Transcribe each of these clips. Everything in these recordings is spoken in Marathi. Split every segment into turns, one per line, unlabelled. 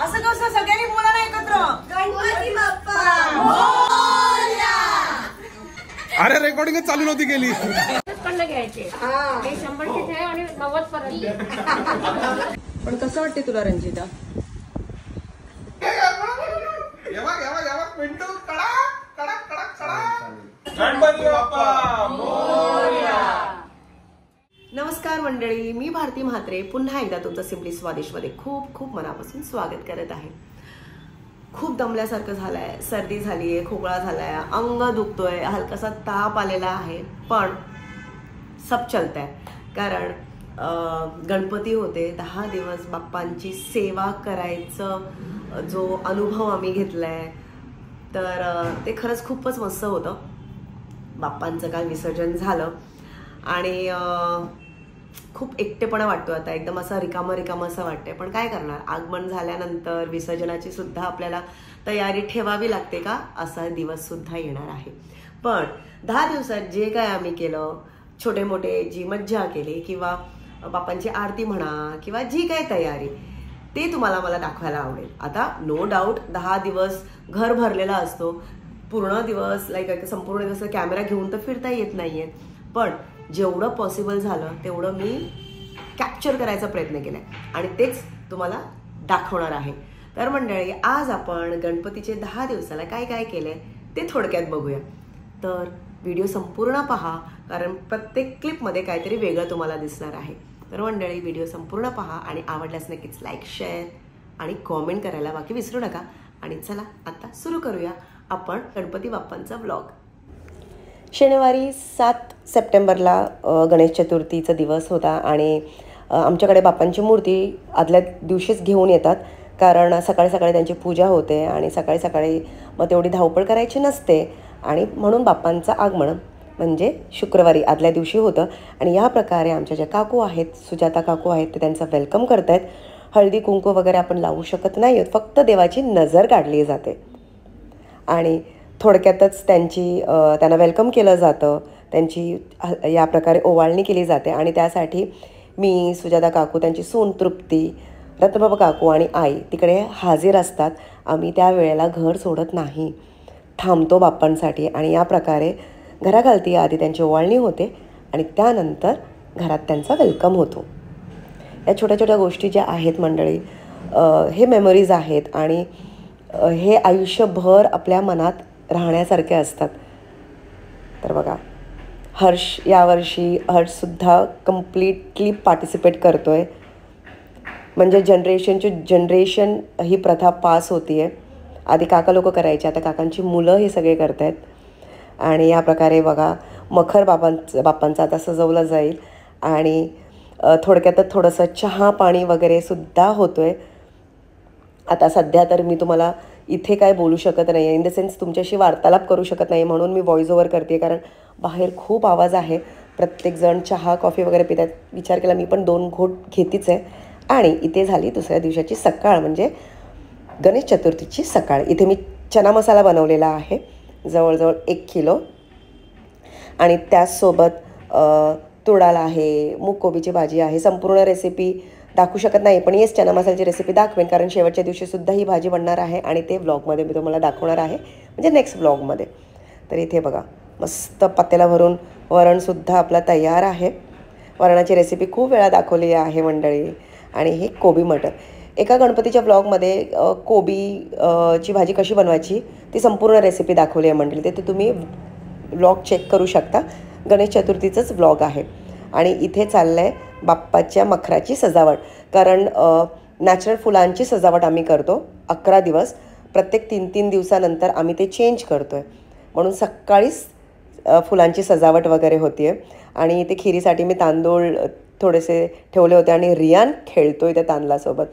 असं कसं सगळ्यांनी बोला ना एकत्र. गणपती बाप्पा मोरया.
अरे रेकॉर्डिंग चालू नव्हती केली.
घ्यायचे 100 चे आणि 90 पर्यंत.
पण कसं वाटते तुला रंजिता?
गणपती बाप्पा मोरया.
नमस्कार मंडळी, मी भारती म्हात्रे पुन्हा एकदा तुमचं सिम्पली स्वादिष्टमध्ये खूप खूप मनापासून स्वागत करत आहे. खूप दमल्यासारखं झालंय, सर्दी झालीये, खोकळा झालाय, अंग दुखतोय, हलकासा ताप आलेला आहे, पण सब चलतंय. कारण गणपती होते, 10 दिवस बाप्पांची सेवा करायचं जो अनुभव आम्ही घेतलाय तर ते खरंच खूपच मस्त होतं. बाप्पांचं काल विसर्जन झालं आणि खूप एकटेपणा वाटतो आता, एकदम असा रिकामं असं वाटतंय. पण काय करणार, आगमन झाल्यानंतर विसर्जनाची सुद्धा आपल्याला तयारी ठेवावी लागते का, असा दिवस सुद्धा येणार आहे. पण 10 दिवसात जे काय आम्ही केलं, छोटे मोठे जी मज्जा केली किंवा बाप्पांची आरती म्हणा किंवा जी काय तयारी, ते तुम्हाला मला दाखवायला आवडेल. आता नो डाऊट 10 दिवस घर भरलेला असतो, पूर्ण दिवस संपूर्ण दिवस कॅमेरा घेऊन तर फिरता येत नाहीये, पण जेवढं पॉसिबल झालं तेवढं मी कॅप्चर करायचा प्रयत्न केलाय आणि तेच तुम्हाला दाखवणार आहे. तर मंडळी, आज आपण गणपतीचे 10 दिवसाला काय काय केलंय ते थोडक्यात बघूया. तर व्हिडिओ संपूर्ण पहा, कारण प्रत्येक क्लिपमध्ये काहीतरी वेगळं तुम्हाला दिसणार आहे. तर मंडळी, व्हिडिओ संपूर्ण पहा आणि आवडल्यास नक्कीच लाईक, शेअर आणि कॉमेंट करायला बाकी विसरू नका. आणि चला आता सुरू करूया आपण गणपती बाप्पांचा व्लॉग. शनिवारी 7 सप्टेंबरला गणेश चतुर्थीचा दिवस होता आणि आमच्याकडे बाप्पांची मूर्ती आदल्या दिवशीच घेऊन येतात, कारण सकाळी सकाळी त्यांची पूजा होते आणि सकाळी सकाळी मग तेवढी धावपळ करायची नसते आणि म्हणून बाप्पांचं आगमन म्हणजे शुक्रवारी आदल्या दिवशी होतं. आणि या प्रकारे आमच्या ज्या काकू आहेत, सुजाता काकू आहेत, ते त्यांचं वेलकम करत आहेत. हळदी कुंकू वगैरे आपण लावू शकत नाही आहोत, फक्त देवाची नजर काढली जाते आणि थोडक्यातच त्यांना वेलकम केलं जातं. त्यांची या प्रकारे ओवाळणी केली जाते आणि त्यासाठी मी, सुजाता काकू, त्यांची सून तृप्ती, रत्नबाबा काकू आणि आई तिकडे हाजीर असतात. आम्ही त्या वेळेला घर सोडत नाही, थांबतो बाप्पांसाठी आणि या प्रकारे घराखालती आधी त्यांची ओवाळणी होते आणि त्यानंतर घरात त्यांचा वेलकम होतो. या छोट्या छोट्या गोष्टी ज्या आहेत मंडळी, हे मेमरीज आहेत आणि हे आयुष्यभर आपल्या मनात राहण्यासारखे असतात. तर बघा, यावर्षी हर्षसुद्धा कम्प्लिटली पार्टिसिपेट करतो आहे, म्हणजे जनरेशन ही प्रथा पास होती आहे. आधी काका लोक करायचे, आता काकांची मुलं हे सगळे करत आहेत. आणि या प्रकारे बघा, मखर बाप्पांचा आता सजवलं जाईल आणि थोडक्यातच थोडंसं चहा पाणी वगैरे सुद्धा होतो आहे. आता सध्या तर मी तुम्हाला इथे काय बोलू शकत नाही, इन द सेन्स तुमच्याशी वार्तालाप करू शकत नाही, म्हणून मी व्हॉइस ओव्हर करते, कारण बाहेर खूप आवाज आहे. प्रत्येकजण चहा कॉफी वगैरे पितात. विचार केला मी पण 2 घोट घेतीच आहे. आणि इथे झाली दुसऱ्या दिवसाची सकाळ, म्हणजे गणेश चतुर्थीची सकाळ. इथे मी चना मसाला बनवलेला आहे, जवळजवळ 1 किलो, आणि त्याचसोबत तुरडाळ आहे, मूग कोबीची भाजी आहे. संपूर्ण रेसिपी दाखवू शकत नाही, पण येस, चना मसाल्याची रेसिपी दाखवेन, कारण शेवटच्या दिवशीसुद्धा ही भाजी बनणार आहे आणि ते व्लॉगमध्ये मी तुम्हाला दाखवणार आहे, म्हणजे नेक्स्ट व्लॉगमध्ये. तर इथे बघा, मस्त पातेला भरून वरणसुद्धा आपला तयार आहे. वरणाची रेसिपी खूप वेळा दाखवली आहे मंडळी. आणि हे कोबी मटर, एका गणपतीच्या व्लॉगमध्ये कोबीची भाजी कशी बनवायची ती संपूर्ण रेसिपी दाखवली आहे मंडळी. ते तुम्ही व्लॉग चेक करू शकता, गणेश चतुर्थीचंच व्लॉग आहे. आणि इथे चाललं आहे बाप्पाच्या मखराची सजावट, कारण नॅचरल फुलांची सजावट आम्ही करतो 11 दिवस. प्रत्येक 3-3 दिवसानंतर आम्ही ते चेंज करतो आहे, म्हणून सकाळीच फुलांची सजावट वगैरे होती आहे. आणि इथे खिरीसाठी मी तांदूळ थोडेसे ठेवले होते आणि रियान खेळतोय त्या तांदळासोबत.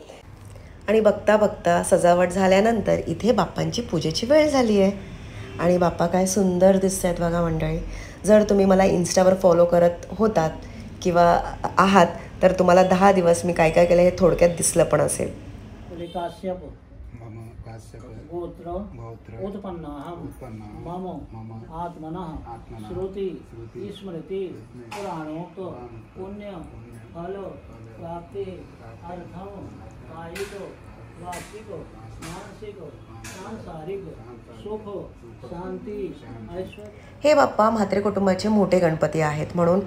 आणि बघता बघता सजावट झाल्यानंतर इथे बाप्पांची पूजेची वेळ झाली आहे आणि बाप्पा काय सुंदर दिसत आहेत बघा मंडळी. जर तुम्ही मला इन्स्टावर फॉलो करत होतात किंवा आहात तर तुम्हाला 10 दिवस मी काय काय केलं हे थोडक्यात दिसलं पण असेल.
गोत्र उत्पन्नः मम आत्मनः श्रुति स्मृति पुराणोक्त पुण्य फल प्राप्ति अर्थम कायितो वार्षिक मानसिक सांसारिक सुख शांती ऐश्वर्य.
हे बाप्पा म्हात्रे कुटुंबाचे मोठे गणपती आहेत म्हणून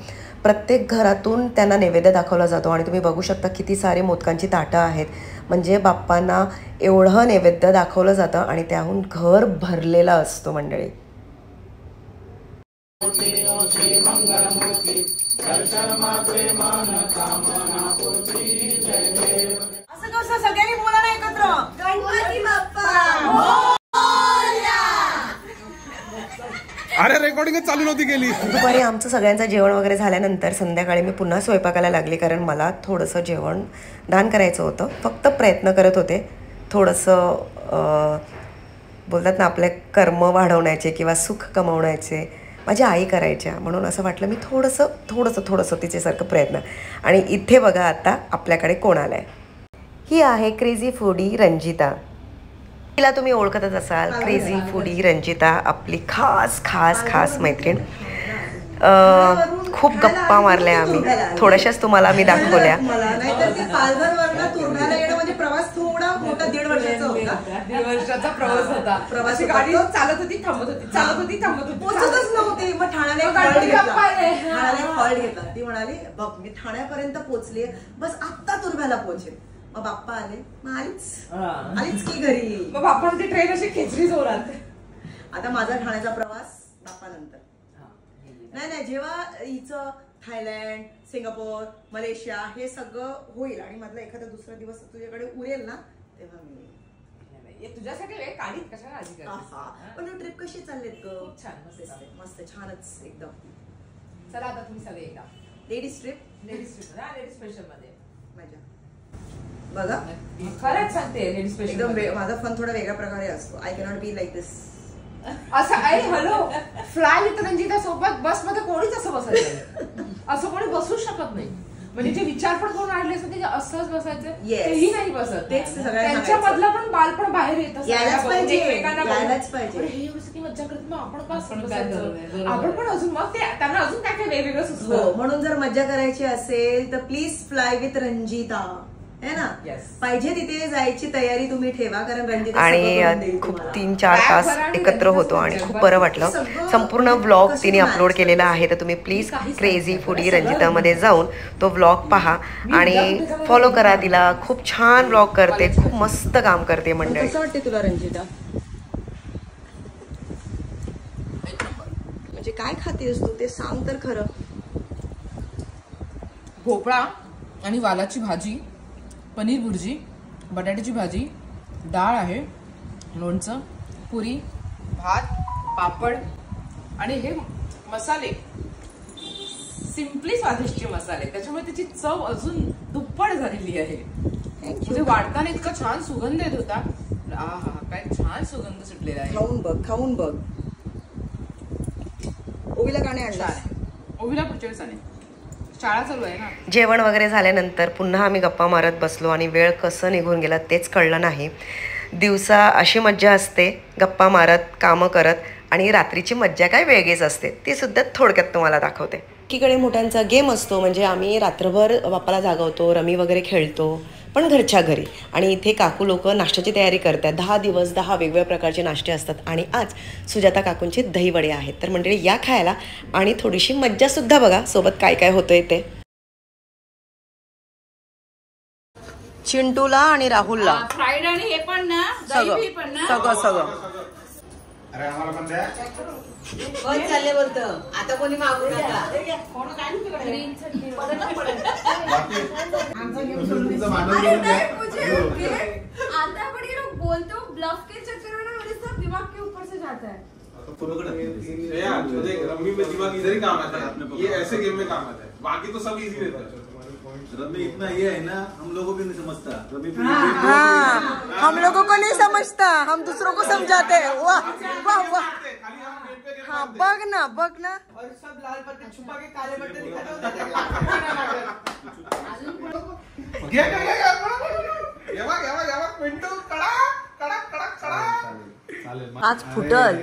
प्रत्येक घरातून त्यांना नैवेद्य दाखवला जातो आणि तुम्ही बघू शकता किती सारे मोदकांची ताटं आहेत. म्हणजे बाप्पांना एवढं नैवेद्य दाखवलं जातं आणि त्याहून घर भरलेलं असतो मंडळी. असं कसं सगळ्यांनी बोला ना एकत्र, गणपती बाप्पा.
अरे रेकॉर्डिंगच चालू नव्हती केली.
दुपारी आमचं सगळ्यांचं जेवण वगैरे झाल्यानंतर संध्याकाळी मी पुन्हा स्वयंपाकाला लागले कारण मला थोडंसं जेवण दान करायचं होतं. फक्त प्रयत्न करत होते थोडंसं बोलतात ना आपले कर्म वाढवण्याचे किंवा सुख कमवण्याचे. माझी आई करायच्या म्हणून असं वाटलं मी थोडंसं तिच्यासारखं प्रयत्न. आणि इथे बघा आता आपल्याकडे कोण आलं आहे. ही आहे क्रेझी फूडी रंजिता. तिला तुम्ही ओळखतच असाल. क्रेझी फूडी रंजिता आपली खास मैत्रीण. खूप गप्पा मारल्या आम्ही. थोड्याशाच तुम्हाला मी दाखवल्या.
प्रवास थोडा मोठा 1.5 वर्षाचा होता.
1.5 वर्षाचा प्रवास होता. प्रवासी गाडी चालत होती थांबत होती, चालत होती थांबत होती,
पोहोचतच नव्हती. मग ठाण्याला फॉल्ट घेतला. ती म्हणाली बघ मी ठाण्यापर्यंत पोहोचली, बस आत्ता तुर्भ्याला पोहोचेल. मग बाप्पा आले, मग आलीच की घरी.
मग बाप्पा ती ट्रेन अशी खेचली जोरात.
आता माझा ठाण्याचा प्रवास बाप्पा नंतर. नाही जेव्हा हिचं थायलंड, सिंगापूर, मलेशिया हे सगळं होईल आणि मधला एखादा दुसरा दिवस तुझ्याकडे उरेल ना तेव्हा मी
तुझ्यासाठी वेळ काढीत. कशाला आधी करतेस?
पण ट्रिप कशी चाललेत ग?
खूप छान,
मस्त छानच एकदम.
चला आता तुम्ही सगळे एकदा
लेडीज ट्रिप
लेडीज स्पेशल मध्ये
माझ्या बघा.
खरंच सांगते लेडीज स्पेशल
एकदम माझा फन थोडा वेगळ्या प्रकारे असतो. आय कॅनॉट बी लाईक दिस.
असं अरे हॅलो फ्लाय विथ रंजिता सोबत बसमध्ये कोणीच असं बसायचं असं कोणी बसू शकत नाही. म्हणजे जे विचार पण करून आणले असते ते असंच बसायचं तेही नाही बसत. त्यांच्या मधलं पण बालपण बाहेर येत
यायलाच पाहिजे.
हे किती मज्जा करत मग आपण आपण पण अजून मग ते त्यांना अजून काय काय वेगवेगळं सुचलं.
म्हणून जर मज्जा करायची असेल तर प्लीज फ्लाय विथ रंजिता है ना. पाहिजे तिथे जायची तयारी तुम्ही ठेवा कारण रंजिता
आणि खूप 3-4 तास एकत्र होतो आणि खूप बरं वाटलं. संपूर्ण व्लॉग तिने अपलोड केलेला आहे तर तुम्ही प्लीज क्रेझी फूडी रंजितामध्ये जाऊन तो व्लॉग पहा आणि फॉलो करा तिला. खूप छान व्लॉग करते, खूप मस्त काम करते मंडळी.
कसं वाटते तुला रंजिता? म्हणजे काय खातेस तू ते सांग तर खरं.
भोपळा आणि वालाची भाजी, पनीर भुर्जी, बटाट्याची भाजी, डाळ आहे, लोणचं, पुरी, भात, पापड आणि हे मसाले सिम्पली स्वादिष्ट मसाले. त्याच्यामुळे त्याची चव अजून दुप्पट झालेली आहे. म्हणजे वाढताना इतका छान सुगंध येत होता. आहा काय छान सुगंध सुटलेला आहे.
खाऊन बघ. ओवीला गाणे आणला.
ओवीला पुढच्या वेळेस आणे. शाळा चालू आहे ना.
जेवण वगैरे झाल्यानंतर पुन्हा आम्ही गप्पा मारत बसलो आणि वेळ कसं निघून गेला तेच कळलं नाही. दिवसा अशी मज्जा असते गप्पा मारत कामं करत आणि रात्रीची मज्जा काय वेगळीच असते. ती सुद्धा थोडक्यात तुम्हाला दाखवते. एकीकडे मोठ्यांचा गेम असतो म्हणजे आम्ही रात्रभर बाप्पाला जागवतो, रमी वगैरे खेळतो पण घरच्या घरी. आणि इथे काकू लोक नाश्त्याची तयारी करतात. 10 दिवस 10 वेगवेगळ्या प्रकारचे नाश्ते असतात आणि आज सुजाता काकूंचे दहीवडे आहेत. तर मंडळी या खायला आणि थोडीशी मज्जासुद्धा बघा सोबत काय काय होतंय ते. चिंटूला आणि राहुलला
फ्राईड आणि हे पण ना
सगळं
अरे आम्हाला पण द्या.
चालले बोलतं आता कोणी मागू नका.
आता पण ये लोग बोलते हो ब्लफ के चक्कर में ना मेरे सब दिमाग के ऊपर से जाता है.
रमी में दिमाग इधर ही काम आता है. ये ऐसे गेम में काम आता है. बाकी तो सब इजी रहता है.
रमी इतना ये है ना हम लोगों को भी नहीं समझता. रमी
हम लोगों को नहीं समझता, हम दूसरों को समझाते हैं. वाह वाह वाह. हाँ बघ ना
और सब लाल पत्ते छुपा के काले पत्ते दिखाते होते.
आज फुटल.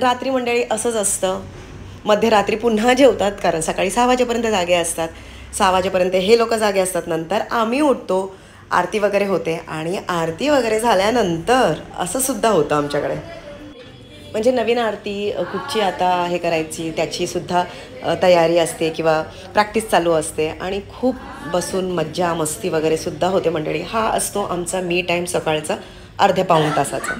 रात्री मंडळी असंच असतं. मध्यरात्री पुन्हा जेवतात कारण सकाळी 6 वाजेपर्यंत जागे असतात. 6 वाजेपर्यंत हे लोक जागे असतात. नंतर आम्ही उठतो आरती वगैरे होते आणि आरती वगैरे झाल्यानंतर असं सुद्धा होतं आमच्याकडे. म्हणजे नवीन आरती कुठची आता हे करायची त्याची सुद्धा तयारी असते किंवा प्रॅक्टिस चालू असते आणि खूप बसून मज्जा मस्ती वगैरे सुद्धा होते मंडळी. हा असतो आमचा मी टाईम सकाळचा अर्ध्या पाऊण तासाचा.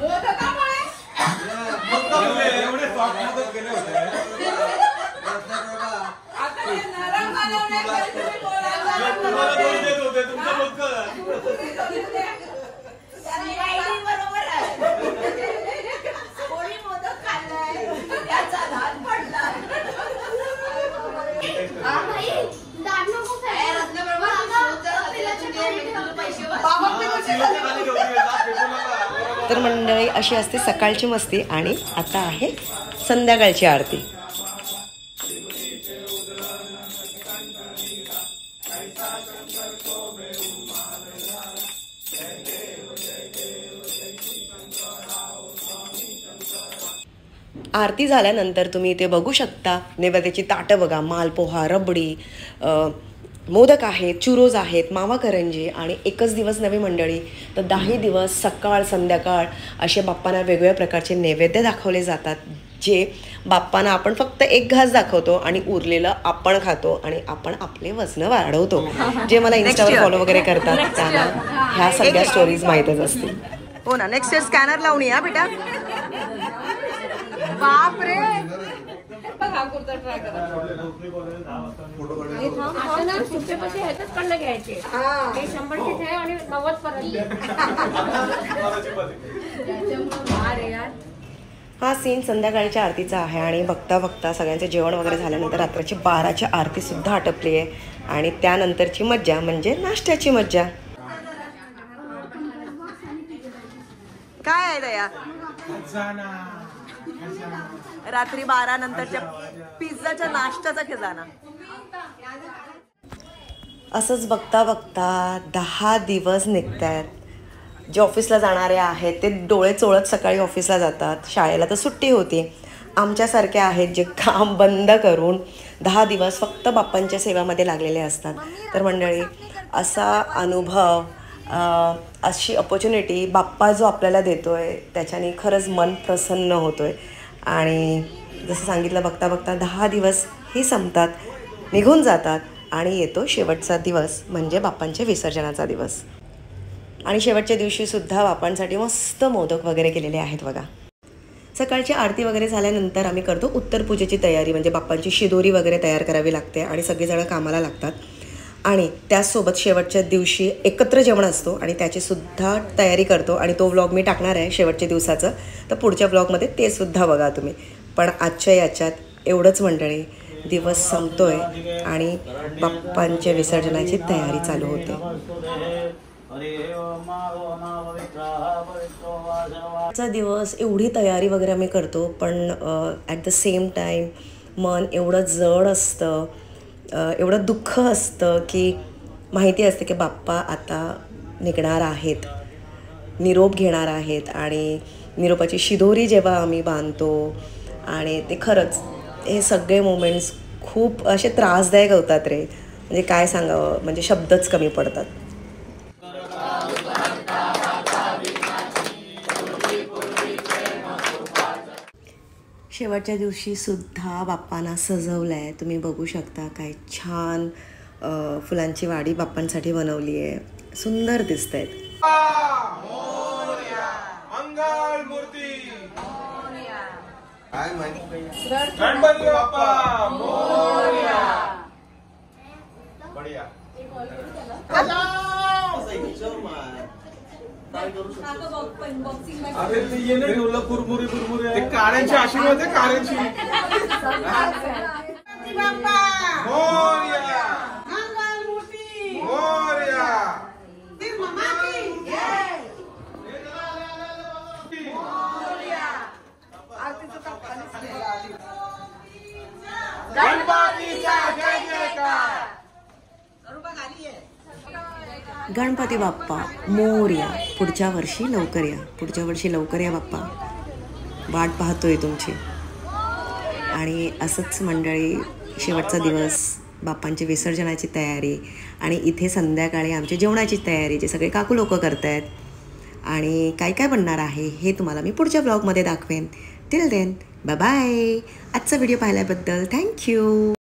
तर मंडळी अशी असते सकाळची मस्ती आणि आता आहे संध्याकाळची आरती. आरती झाल्यानंतर तुम्ही इथे बघू शकता नैवेद्याची ताटं बघा. मालपोहा, रबडी, मोदक आहेत, चुरोज आहेत, मावा करंजी आणि एकच दिवस नवी मंडळी तर 10 दिवस सकाळ संध्याकाळ असे बाप्पांना वेगवेगळ्या प्रकारचे नैवेद्य दाखवले जातात. जे बाप्पांना आपण फक्त एक घास दाखवतो आणि उरलेलं आपण खातो आणि आपण आपले वजन वाढवतो. जे मला इन्स्टावर फॉलो वगैरे करतात त्यांना ह्या सगळ्या स्टोरीज माहीतच असतील.
हो ना. नेक्स्ट इयर स्कॅनर लावून या बेटा. बाप रे.
हा सीन संध्याकाळच्या आरतीचा आहे आणि बघता बघता सगळ्यांचं जेवण वगैरे झाल्यानंतर रात्रीची 12ची आरती सुद्धा आटपली आहे आणि त्यानंतरची मज्जा म्हणजे नाश्त्याची मज्जा.
काय आहे दया? रात्री 12 नंतरच्या पिझ्झाच्या नाश्त्याचा खजाना.
असंच बघता बघता 10 दिवस निघतायत. जे ऑफिसला जाणारे आहेत ते डोळे चोळत सकाळी ऑफिसला जातात. शाळेला तर सुट्टी होती. आमच्यासारखे आहेत जे काम बंद करून 10 दिवस फक्त बाप्पांच्या सेवामध्ये लागलेले असतात. तर मंडळी असा अनुभव, अशी अपॉर्च्युनिटी बाप्पा जो आपल्याला देतो आहे त्याच्याने खरंच मन प्रसन्न होतो आहे. आणि जसं सांगितलं बघता बघता 10 दिवस ही संपतात, निघून जातात आणि येतो शेवटचा दिवस म्हणजे बाप्पांच्या विसर्जनाचा दिवस. आणि शेवटच्या दिवशीसुद्धा बाप्पांसाठी मस्त मोदक वगैरे केलेले आहेत बघा. सकाळची आरती वगैरे झाल्यानंतर आम्ही करतो उत्तर पूजेची तयारी. म्हणजे बाप्पांची शिदोरी वगैरे तयार करावी लागते आणि सगळेजण कामाला लागतात. आणि त्याचसोबत शेवटच्या दिवशी एकत्र जेवण असतो आणि त्याचीसुद्धा तयारी करतो आणि तो व्लॉग मी टाकणार आहे शेवटच्या दिवसाचं. तर पुढच्या व्लॉगमध्ये ते सुद्धा बघा तुम्ही. पण आजच्या याच्यात एवढंच मंडळी, दिवस संपतोय आणि बाप्पांच्या विसर्जनाची तयारी चालू होते. आजचा दिवस एवढी तयारी वगैरे आम्ही करतो पण ॲट द सेम टाईम मन एवढं जड असतं, एवढं दुःख असतं की माहिती असते की बाप्पा आता निघणार आहेत, निरोप घेणार आहेत. आणि निरोपाची शिदोरी जेव्हा आम्ही बांधतो आणि ते खरंच हे सगळे मोमेंट्स खूप असे त्रासदायक होतात रे. म्हणजे काय सांगावं, म्हणजे शब्दच कमी पडतात. शेवटच्या दिवशी सुद्धा बाप्पांना सजवलं आहे. तुम्ही बघू शकता काय छान फुलांची वाडी बाप्पांसाठी बनवली आहे. सुंदर दिसत आहेत.
मंगल मूर्ती गणपती बाप्पा मोरया. बढिया. अरे ते ये नाही ठेवलं कुरमुरी कुरमुरी. ते काळ्यांची आशीर्वाद आहे. काळ्यांची मोरया. मंगल मूर्ती मोरया.
गणपती बाप्पा मोरया. पुढच्या वर्षी लवकर या, पुढच्या वर्षी लवकर या बाप्पा. वाट पाहतोय तुमची. आणि असंच मंडळी शेवटचा दिवस बाप्पांची विसर्जनाची तयारी आणि इथे संध्याकाळी आमची जेवणाची तयारी जे सगळे काकू लोक करत आहेत आणि काय काय बनणार आहे हे तुम्हाला मी पुढच्या ब्लॉगमध्ये दाखवेन. Till then bye bye. आजचा व्हिडिओ पाहिल्याबद्दल थँक्यू.